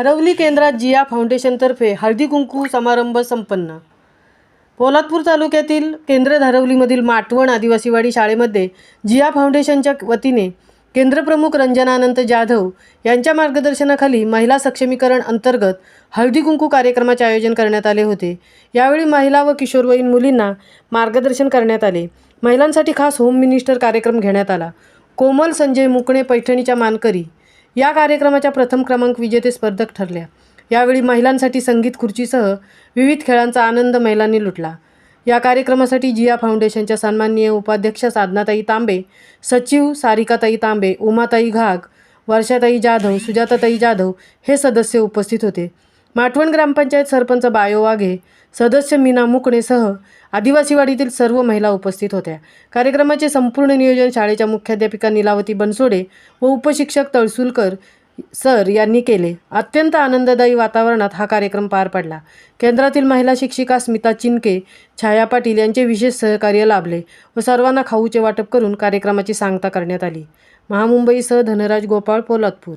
धारवली केंद्रात जिया फाउंडेशनतर्फे हळदी कुंकू समारंभ संपन्न। पोलादपूर तालुक्यातील केंद्र धारवलीमधील माटवण आदिवासीवाडी शाळेमध्ये जिया फाउंडेशनच्या वतीने केंद्रप्रमुख रंजना अनंत जाधव यांच्या मार्गदर्शनाखाली महिला सक्षमीकरण अंतर्गत हळदी कुंकू कार्यक्रमाचे आयोजन करण्यात आले होते। यावेळी महिला व किशोरवयीन मुलींना मार्गदर्शन करण्यात आले। महिलांसाठी खास होम मिनिस्टर कार्यक्रम घेण्यात आला। कोमल संजय मुकणे पैठणीच्या मानकरी या कार्यक्रमाच्या प्रथम क्रमांक विजेते स्पर्धक ठरल्या। यावेळी महिलांसाठी संगीत खुर्चीसह विविध खेळांचा आनंद महिलांनी लुटला। या कार्यक्रमासाठी जिया फाउंडेशनच्या सन्माननीय उपाध्यक्ष साधनाताई तांबे, सचिव सारिकाताई तांबे, उमाताई घाग, वर्षाताई जाधव, सुजाताताई जाधव हे सदस्य उपस्थित होते। माटवण ग्रामपंचायत सरपंच बायो वाघे, सदस्य मीना मुकणेसह आदिवासीवाडीतील सर्व महिला उपस्थित होत्या। कार्यक्रमाचे संपूर्ण नियोजन शाळेच्या मुख्याध्यापिका नीलावती बनसोडे व उपशिक्षक तळसुलकर सर यांनी केले। अत्यंत आनंददायी वातावरणात हा कार्यक्रम पार पडला। केंद्रातील महिला शिक्षिका स्मिता चिनके, छाया पाटील यांचे विशेष सहकार्य लाभले व सर्वांना खाऊचे वाटप करून कार्यक्रमाची सांगता करण्यात आली। महामुंबईसह धनराज गोपाळ, पोलादपूर।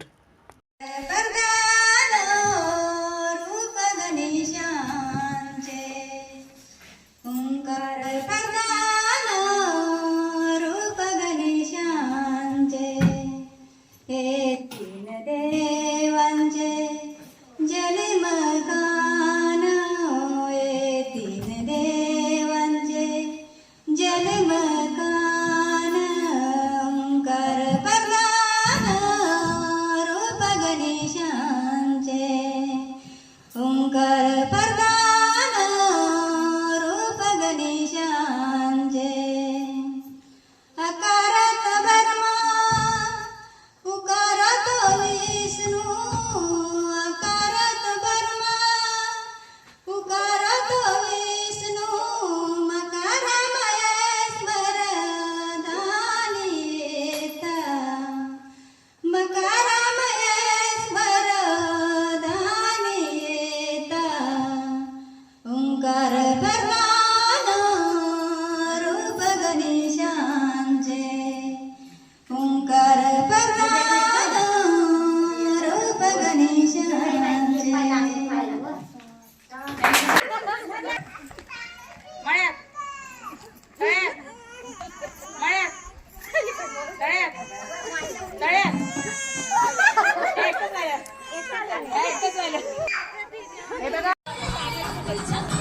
एकच